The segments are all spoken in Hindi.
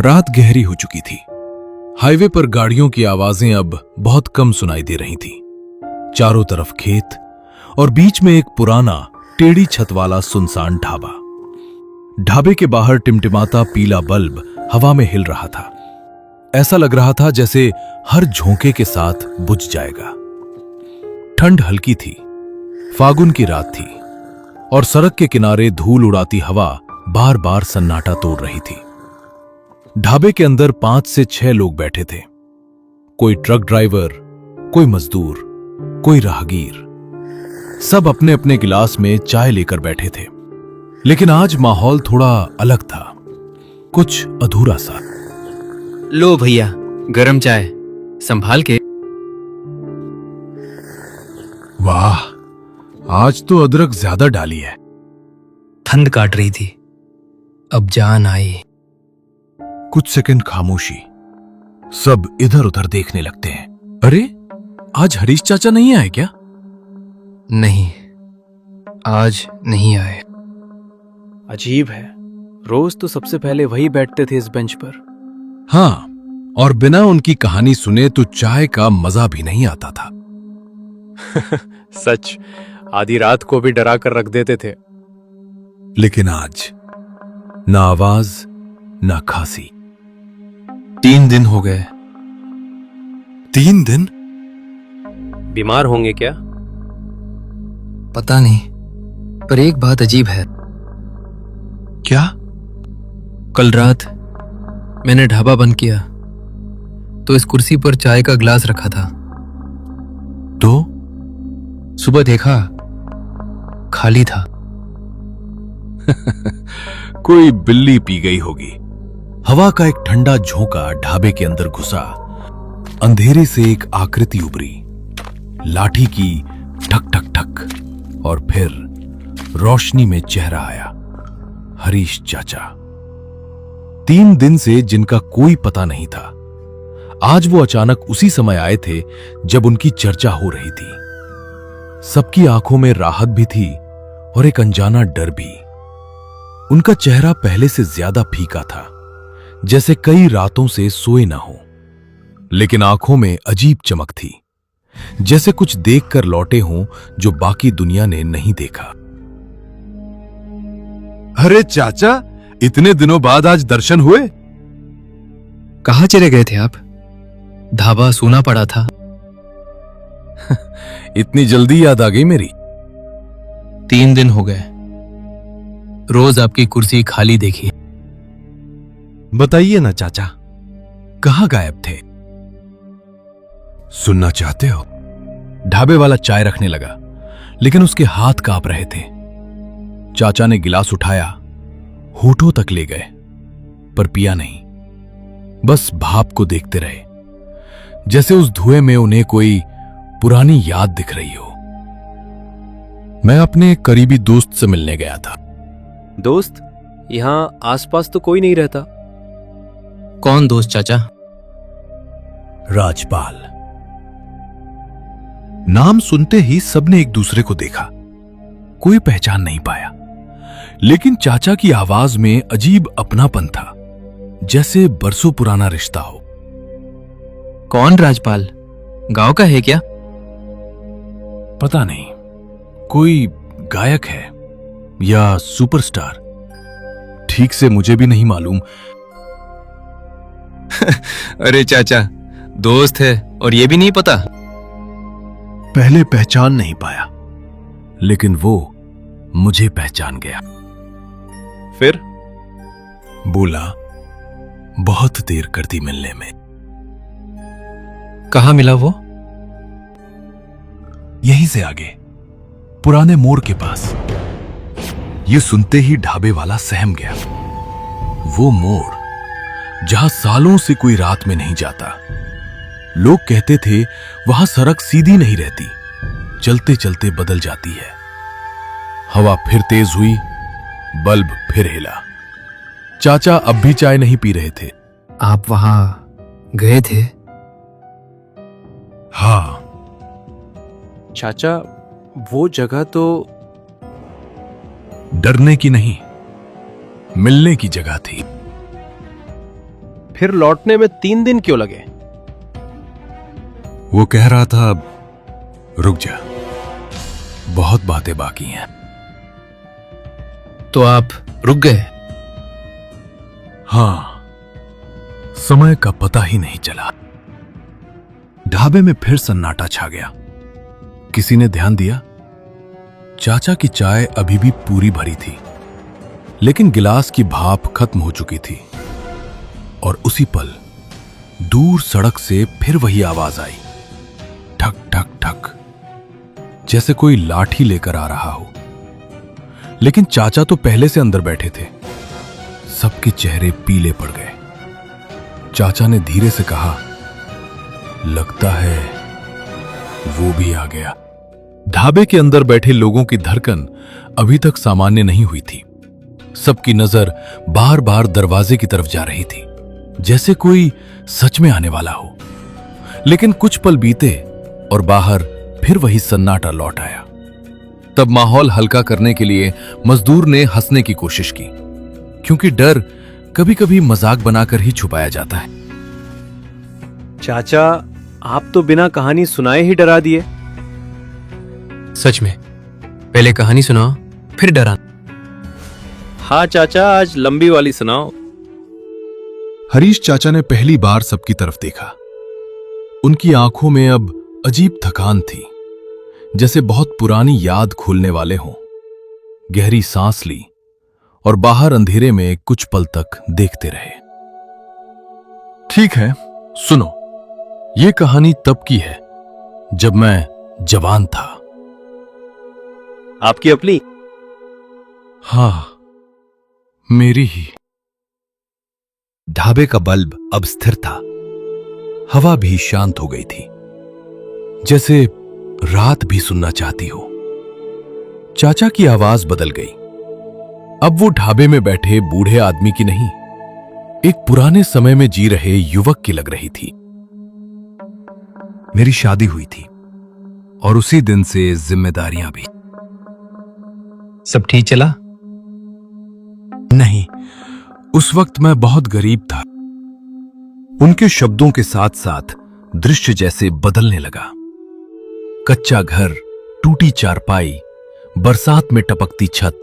रात गहरी हो चुकी थी। हाईवे पर गाड़ियों की आवाजें अब बहुत कम सुनाई दे रही थीं। चारों तरफ खेत और बीच में एक पुराना टेढ़ी छत वाला सुनसान ढाबा। ढाबे के बाहर टिमटिमाता पीला बल्ब हवा में हिल रहा था। ऐसा लग रहा था जैसे हर झोंके के साथ बुझ जाएगा। ठंड हल्की थी, फागुन की रात थी और सड़क के किनारे धूल उड़ाती हवा बार बार सन्नाटा तोड़ रही थी। ढाबे के अंदर 5 से 6 लोग बैठे थे। कोई ट्रक ड्राइवर, कोई मजदूर, कोई राहगीर। सब अपने अपने गिलास में चाय लेकर बैठे थे। लेकिन आज माहौल थोड़ा अलग था, कुछ अधूरा सा। लो भैया, गरम चाय, संभाल के। वाह, आज तो अदरक ज्यादा डाली है। ठंड काट रही थी, अब जान आई। कुछ सेकंड खामोशी। सब इधर उधर देखने लगते हैं। अरे, आज हरीश चाचा नहीं आए क्या? नहीं, आज नहीं आए। अजीब है, रोज तो सबसे पहले वही बैठते थे इस बेंच पर। हाँ, और बिना उनकी कहानी सुने तो चाय का मजा भी नहीं आता था। सच, आधी रात को भी डरा कर रख देते थे। लेकिन आज ना आवाज, ना खांसी। 3 दिन हो गए। 3 दिन? बीमार होंगे क्या? पता नहीं, पर एक बात अजीब है। क्या? कल रात मैंने ढाबा बंद किया तो इस कुर्सी पर चाय का गिलास रखा था। तो सुबह देखा, खाली था। कोई बिल्ली पी गई होगी। हवा का एक ठंडा झोंका ढाबे के अंदर घुसा। अंधेरे से एक आकृति उभरी, लाठी की ठक ठक ठक, और फिर रोशनी में चेहरा आया। हरीश चाचा। 3 दिन से जिनका कोई पता नहीं था, आज वो अचानक उसी समय आए थे जब उनकी चर्चा हो रही थी। सबकी आंखों में राहत भी थी और एक अनजाना डर भी। उनका चेहरा पहले से ज्यादा फीका था, जैसे कई रातों से सोए ना हो। लेकिन आंखों में अजीब चमक थी, जैसे कुछ देखकर लौटे हों जो बाकी दुनिया ने नहीं देखा। अरे चाचा, इतने दिनों बाद आज दर्शन हुए। कहाँ चले गए थे आप? ढाबा सूना पड़ा था। इतनी जल्दी याद आ गई मेरी? 3 दिन हो गए, रोज आपकी कुर्सी खाली देखी। बताइए ना चाचा, कहाँ गायब थे? सुनना चाहते हो? ढाबे वाला चाय रखने लगा, लेकिन उसके हाथ कांप रहे थे। चाचा ने गिलास उठाया, होठों तक ले गए, पर पिया नहीं। बस भाप को देखते रहे, जैसे उस धुएं में उन्हें कोई पुरानी याद दिख रही हो। मैं अपने एक करीबी दोस्त से मिलने गया था। दोस्त? यहां आसपास तो कोई नहीं रहता। कौन दोस्त चाचा? राजपाल। नाम सुनते ही सबने एक दूसरे को देखा। कोई पहचान नहीं पाया, लेकिन चाचा की आवाज में अजीब अपनापन था, जैसे बरसों पुराना रिश्ता हो। कौन राजपाल? गांव का है क्या? पता नहीं, कोई गायक है या सुपरस्टार, ठीक से मुझे भी नहीं मालूम। अरे चाचा, दोस्त है और ये भी नहीं पता? पहले पहचान नहीं पाया, लेकिन वो मुझे पहचान गया। फिर? बोला, बहुत देर कर दी मिलने में। कहाँ मिला वो? यहीं से आगे, पुराने मोड़ के पास। ये सुनते ही ढाबे वाला सहम गया। वो मोड़ जहां सालों से कोई रात में नहीं जाता। लोग कहते थे वहां सड़क सीधी नहीं रहती, चलते चलते बदल जाती है। हवा फिर तेज हुई, बल्ब फिर हिला। चाचा अब भी चाय नहीं पी रहे थे। आप वहां गए थे? हाँ। चाचा, वो जगह तो डरने की नहीं, मिलने की जगह थी। फिर लौटने में 3 दिन क्यों लगे? वो कह रहा था, रुक जा, बहुत बातें बाकी हैं। तो आप रुक गए? हाँ, समय का पता ही नहीं चला। ढाबे में फिर सन्नाटा छा गया। किसी ने ध्यान दिया? चाचा की चाय अभी भी पूरी भरी थी, लेकिन गिलास की भाप खत्म हो चुकी थी। और उसी पल दूर सड़क से फिर वही आवाज आई, ठक ठक ठक, जैसे कोई लाठी लेकर आ रहा हो। लेकिन चाचा तो पहले से अंदर बैठे थे। सबके चेहरे पीले पड़ गए। चाचा ने धीरे से कहा, लगता है वो भी आ गया। ढाबे के अंदर बैठे लोगों की धड़कन अभी तक सामान्य नहीं हुई थी। सबकी नजर बार बार दरवाजे की तरफ जा रही थी, जैसे कोई सच में आने वाला हो। लेकिन कुछ पल बीते और बाहर फिर वही सन्नाटा लौट आया। तब माहौल हल्का करने के लिए मजदूर ने हंसने की कोशिश की, क्योंकि डर कभी कभी मजाक बनाकर ही छुपाया जाता है। चाचा, आप तो बिना कहानी सुनाए ही डरा दिए। सच में, पहले कहानी सुनाओ फिर डरा। हाँ चाचा, आज लंबी वाली सुनाओ। हरीश चाचा ने पहली बार सबकी तरफ देखा। उनकी आंखों में अब अजीब थकान थी, जैसे बहुत पुरानी याद खोलने वाले हों। गहरी सांस ली और बाहर अंधेरे में कुछ पल तक देखते रहे। ठीक है, सुनो। ये कहानी तब की है जब मैं जवान था। आपकी अपनी? हाँ, मेरी ही। ढाबे का बल्ब अब स्थिर था। हवा भी शांत हो गई थी, जैसे रात भी सुनना चाहती हो। चाचा की आवाज बदल गई। अब वो ढाबे में बैठे बूढ़े आदमी की नहीं, एक पुराने समय में जी रहे युवक की लग रही थी। मेरी शादी हुई थी और उसी दिन से जिम्मेदारियां भी। सब ठीक चला? नहीं, उस वक्त मैं बहुत गरीब था। उनके शब्दों के साथ साथ दृश्य जैसे बदलने लगा। कच्चा घर, टूटी चारपाई, बरसात में टपकती छत,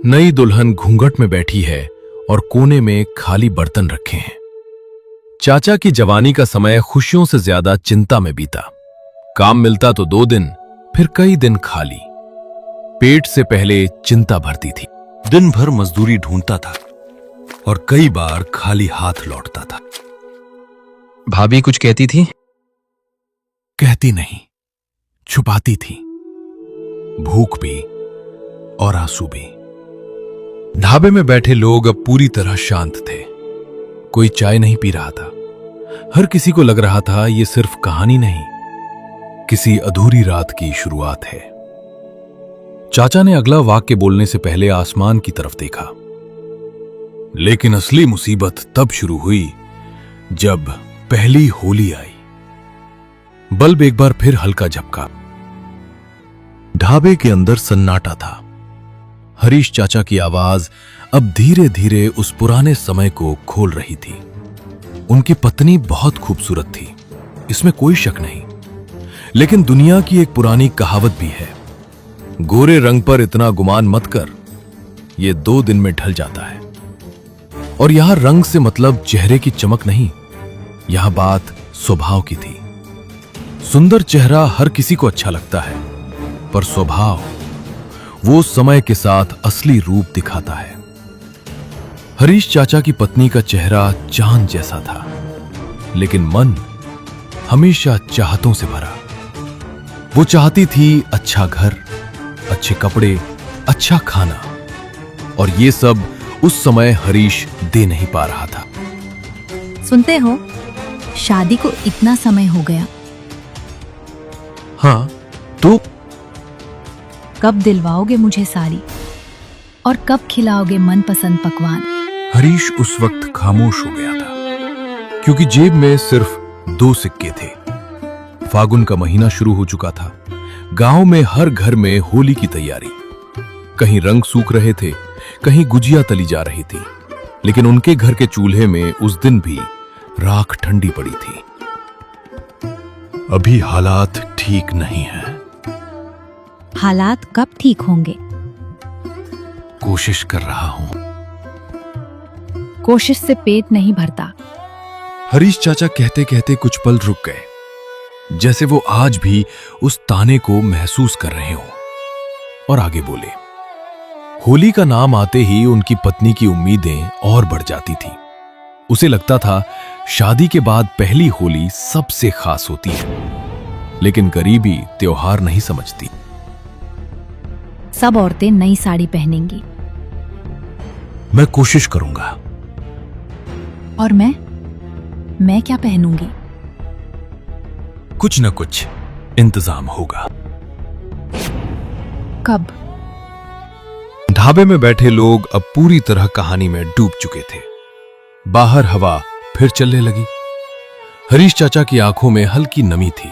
नई दुल्हन घूंघट में बैठी है और कोने में खाली बर्तन रखे हैं। चाचा की जवानी का समय खुशियों से ज्यादा चिंता में बीता। काम मिलता तो 2 दिन, फिर कई दिन खाली। पेट से पहले चिंता भरती थी। दिन भर मजदूरी ढूंढता था और कई बार खाली हाथ लौटता था। भाभी कुछ कहती थी? कहती नहीं, छुपाती थी। भूख भी और आंसू भी। ढाबे में बैठे लोग अब पूरी तरह शांत थे। कोई चाय नहीं पी रहा था। हर किसी को लग रहा था ये सिर्फ कहानी नहीं, किसी अधूरी रात की शुरुआत है। चाचा ने अगला वाक्य बोलने से पहले आसमान की तरफ देखा। लेकिन असली मुसीबत तब शुरू हुई जब पहली होली आई। बल्ब एक बार फिर हल्का झपका। ढाबे के अंदर सन्नाटा था। हरीश चाचा की आवाज अब धीरे धीरे उस पुराने समय को खोल रही थी। उनकी पत्नी बहुत खूबसूरत थी, इसमें कोई शक नहीं। लेकिन दुनिया की एक पुरानी कहावत भी है, गोरे रंग पर इतना गुमान मत कर, यह 2 दिन में ढल जाता है। और यहां रंग से मतलब चेहरे की चमक नहीं, यहां बात स्वभाव की थी। सुंदर चेहरा हर किसी को अच्छा लगता है, पर स्वभाव वो समय के साथ असली रूप दिखाता है। हरीश चाचा की पत्नी का चेहरा चांद जैसा था, लेकिन मन हमेशा चाहतों से भरा। वो चाहती थी अच्छा घर, अच्छे कपड़े, अच्छा खाना, और ये सब उस समय हरीश दे नहीं पा रहा था। सुनते हो, शादी को इतना समय हो गया। हाँ, तो कब दिलवाओगे मुझे साड़ी और कब खिलाओगे मनपसंद पकवान? हरीश उस वक्त खामोश हो गया था, क्योंकि जेब में सिर्फ 2 सिक्के थे। फागुन का महीना शुरू हो चुका था। गांव में हर घर में होली की तैयारी। कहीं रंग सूख रहे थे, कहीं गुजिया तली जा रही थी। लेकिन उनके घर के चूल्हे में उस दिन भी राख ठंडी पड़ी थी। अभी हालात ठीक नहीं है। हालात कब ठीक होंगे? कोशिश कर रहा हूं। कोशिश से पेट नहीं भरता। हरीश चाचा कहते कहते कुछ पल रुक गए, जैसे वो आज भी उस ताने को महसूस कर रहे हों, और आगे बोले। होली का नाम आते ही उनकी पत्नी की उम्मीदें और बढ़ जाती थी। उसे लगता था शादी के बाद पहली होली सबसे खास होती है, लेकिन गरीबी त्योहार नहीं समझती। सब औरतें नई साड़ी पहनेंगी। मैं कोशिश करूंगा। और मैं क्या पहनूंगी? कुछ न कुछ इंतजाम होगा। कब? ढाबे में बैठे लोग अब पूरी तरह कहानी में डूब चुके थे। बाहर हवा फिर चलने लगी। हरीश चाचा की आंखों में हल्की नमी थी।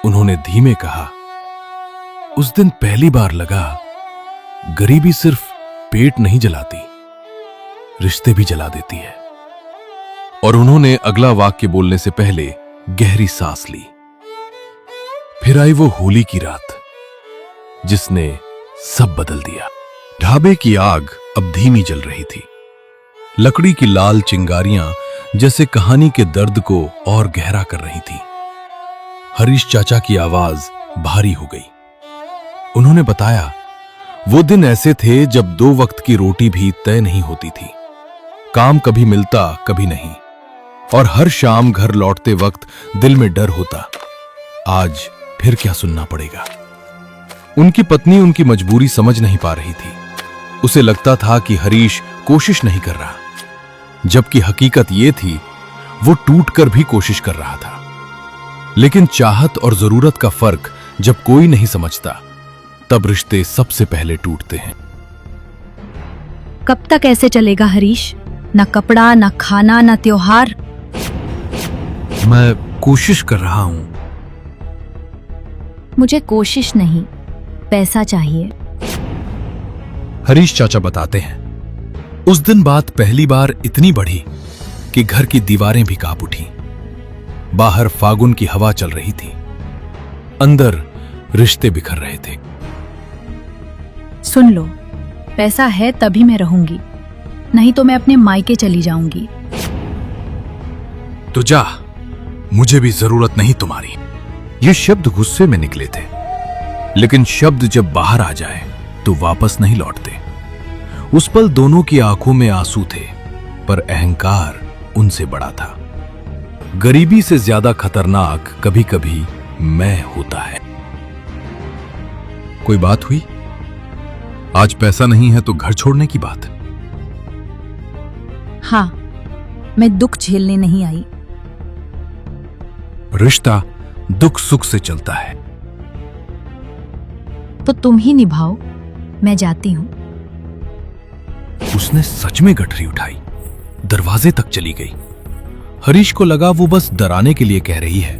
उन्होंने धीमे कहा, उस दिन पहली बार लगा गरीबी सिर्फ पेट नहीं जलाती, रिश्ते भी जला देती है। और उन्होंने अगला वाक्य बोलने से पहले गहरी सांस ली। फिर आई वो होली की रात जिसने सब बदल दिया। ढाबे की आग अब धीमी जल रही थी। लकड़ी की लाल चिंगारियां जैसे कहानी के दर्द को और गहरा कर रही थी। हरीश चाचा की आवाज भारी हो गई। उन्होंने बताया, वो दिन ऐसे थे जब 2 वक्त की रोटी भी तय नहीं होती थी। काम कभी मिलता कभी नहीं, और हर शाम घर लौटते वक्त दिल में डर होता, आज फिर क्या सुनना पड़ेगा। उनकी पत्नी उनकी मजबूरी समझ नहीं पा रही थी। उसे लगता था कि हरीश कोशिश नहीं कर रहा, जबकि हकीकत यह थी वो टूटकर भी कोशिश कर रहा था। लेकिन चाहत और जरूरत का फर्क जब कोई नहीं समझता, तब रिश्ते सबसे पहले टूटते हैं। कब तक ऐसे चलेगा हरीश? ना कपड़ा, ना खाना, ना त्योहार। मैं कोशिश कर रहा हूं। मुझे कोशिश नहीं, पैसा चाहिए। हरीश चाचा बताते हैं, उस दिन बात पहली बार इतनी बढ़ी कि घर की दीवारें भी कांप उठी। बाहर फागुन की हवा चल रही थी, अंदर रिश्ते बिखर रहे थे। सुन लो, पैसा है तभी मैं रहूंगी, नहीं तो मैं अपने मायके चली जाऊंगी। तो जा, मुझे भी जरूरत नहीं तुम्हारी। ये शब्द गुस्से में निकले थे, लेकिन शब्द जब बाहर आ जाए तो वापस नहीं लौटते। उस पल दोनों की आंखों में आंसू थे, पर अहंकार उनसे बड़ा था। गरीबी से ज्यादा खतरनाक कभी कभी मैं होता है। कोई बात हुई? आज पैसा नहीं है तो घर छोड़ने की बात? हाँ, मैं दुख झेलने नहीं आई। रिश्ता दुख सुख से चलता है। तो तुम ही निभाओ, मैं जाती हूं। उसने सच में गठरी उठाई, दरवाजे तक चली गई। हरीश को लगा वो बस डराने के लिए कह रही है,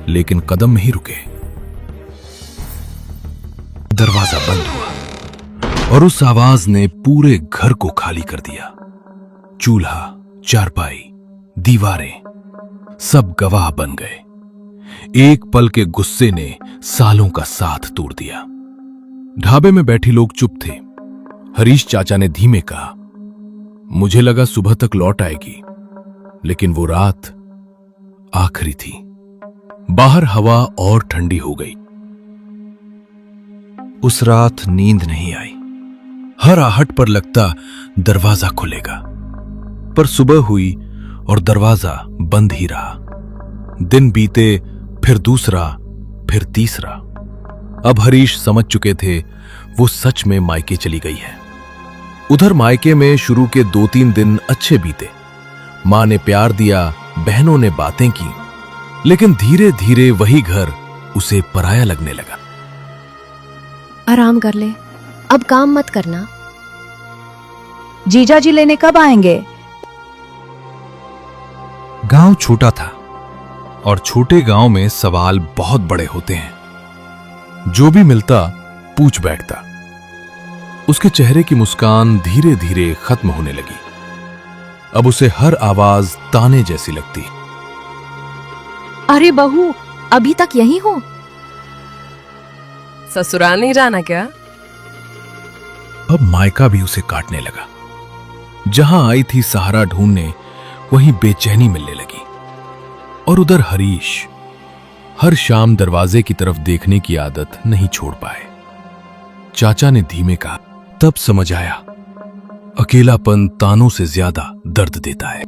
लेकिन कदम में ही रुके। दरवाजा बंद हुआ और उस आवाज ने पूरे घर को खाली कर दिया। चूल्हा, चारपाई, दीवारें सब गवाह बन गए। एक पल के गुस्से ने सालों का साथ तोड़ दिया। ढाबे में बैठे लोग चुप थे। हरीश चाचा ने धीमे कहा, मुझे लगा सुबह तक लौट आएगी, लेकिन वो रात आखिरी थी। बाहर हवा और ठंडी हो गई। उस रात नींद नहीं आई। हर आहट पर लगता दरवाजा खुलेगा, पर सुबह हुई और दरवाजा बंद ही रहा। दिन बीते, फिर दूसरा, फिर तीसरा। अब हरीश समझ चुके थे वो सच में मायके चली गई है। उधर मायके में शुरू के 2-3 दिन अच्छे बीते। मां ने प्यार दिया, बहनों ने बातें की, लेकिन धीरे धीरे वही घर उसे पराया लगने लगा। आराम कर ले, अब काम मत करना। जीजा जी लेने कब आएंगे? गांव छोटा था और छोटे गांव में सवाल बहुत बड़े होते हैं। जो भी मिलता पूछ बैठता। उसके चेहरे की मुस्कान धीरे धीरे खत्म होने लगी। अब उसे हर आवाज ताने जैसी लगती। अरे बहू, अभी तक यही हो? ससुराल नहीं जाना क्या? अब मायका भी उसे काटने लगा। जहां आई थी सहारा ढूंढने, वहीं बेचैनी मिलने लगी। और उधर हरीश हर शाम दरवाजे की तरफ देखने की आदत नहीं छोड़ पाए। चाचा ने धीमे कहा, तब समझ आया, अकेलापन तानों से ज्यादा दर्द देता है।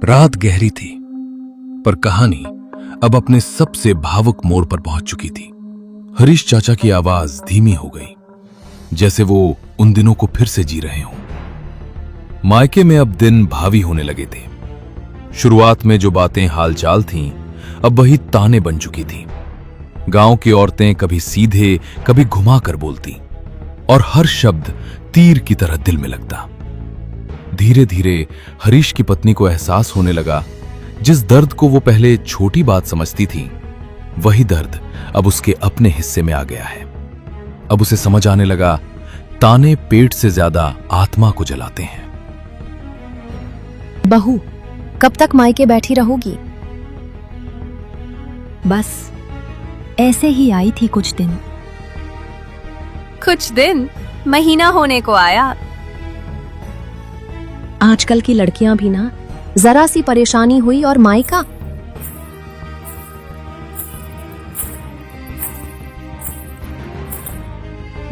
रात गहरी थी, पर कहानी अब अपने सबसे भावुक मोड़ पर पहुंच चुकी थी। हरीश चाचा की आवाज धीमी हो गई, जैसे वो उन दिनों को फिर से जी रहे हों। मायके में अब दिन भावी होने लगे थे। शुरुआत में जो बातें हालचाल थीं, अब वही ताने बन चुकी थीं। गांव की औरतें कभी सीधे, कभी घुमा कर बोलती, और हर शब्द तीर की तरह दिल में लगता। धीरे धीरे हरीश की पत्नी को एहसास होने लगा, जिस दर्द को वो पहले छोटी बात समझती थी, वही दर्द अब उसके अपने हिस्से में आ गया है। अब उसे समझ आने लगा, ताने पेट से ज्यादा आत्मा को जलाते हैं। बहू, कब तक मायके बैठी रहोगी? बस ऐसे ही आई थी कुछ दिन। कुछ दिन? महीना होने को आया। आजकल की लड़कियां भी ना, जरा सी परेशानी हुई और मायका।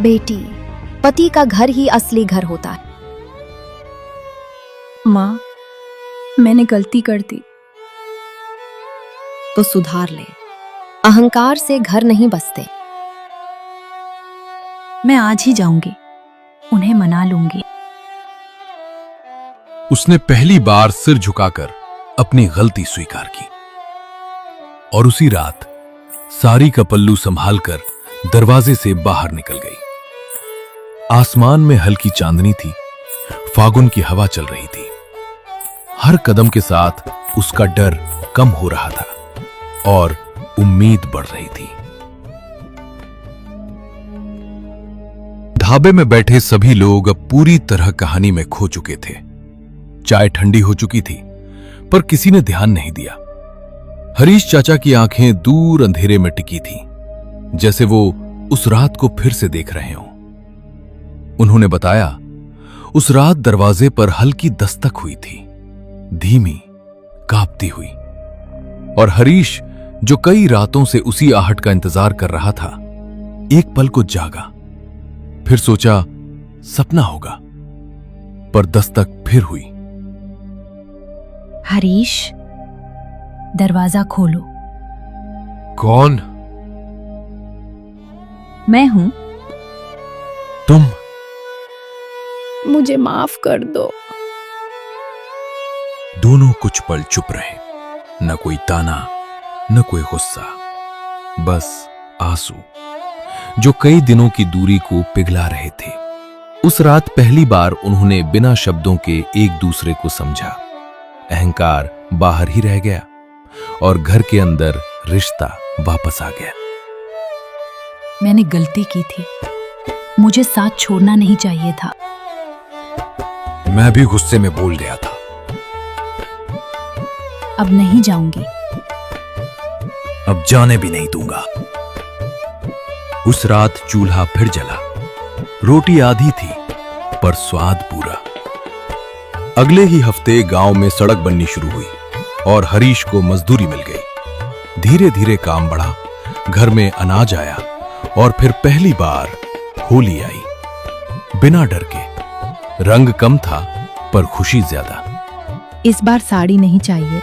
बेटी, पति का घर ही असली घर होता है। माँ, मैंने गलती कर दी। तो सुधार ले। अहंकार से घर नहीं बसते। मैं आज ही जाऊंगी, उन्हें मना लूंगी। उसने पहली बार सिर झुकाकर अपनी गलती स्वीकार की, और उसी रात साड़ी का पल्लू संभालकर दरवाजे से बाहर निकल गई। आसमान में हल्की चांदनी थी, फागुन की हवा चल रही थी। हर कदम के साथ उसका डर कम हो रहा था और उम्मीद बढ़ रही थी। ढाबे में बैठे सभी लोग अब पूरी तरह कहानी में खो चुके थे। चाय ठंडी हो चुकी थी, पर किसी ने ध्यान नहीं दिया। हरीश चाचा की आंखें दूर अंधेरे में टिकी थीं, जैसे वो उस रात को फिर से देख रहे हों। उन्होंने बताया, उस रात दरवाजे पर हल्की दस्तक हुई थी, धीमी, कांपती हुई। और हरीश, जो कई रातों से उसी आहट का इंतजार कर रहा था, एक पल को जागा। फिर सोचा सपना होगा, पर दस्तक फिर हुई। हरीश, दरवाजा खोलो। कौन? मैं हूं। तुम? मुझे माफ कर दो। दोनों कुछ पल चुप रहे, न कोई ताना, न कोई गुस्सा, बस आंसू, जो कई दिनों की दूरी को पिघला रहे थे। उस रात पहली बार उन्होंने बिना शब्दों के एक दूसरे को समझा। अहंकार बाहर ही रह गया और घर के अंदर रिश्ता वापस आ गया। मैंने गलती की थी, मुझे साथ छोड़ना नहीं चाहिए था। मैं भी गुस्से में बोल गया था। अब नहीं जाऊंगी। अब जाने भी नहीं दूंगा। उस रात चूल्हा फिर जला। रोटी आधी थी, पर स्वाद पूरा। अगले ही हफ्ते गांव में सड़क बननी शुरू हुई और हरीश को मजदूरी मिल गई। धीरे धीरे काम बढ़ा, घर में अनाज आया और फिर पहली बार होली आई। बिना डर के। रंग कम था, पर खुशी ज्यादा। इस बार साड़ी नहीं चाहिए।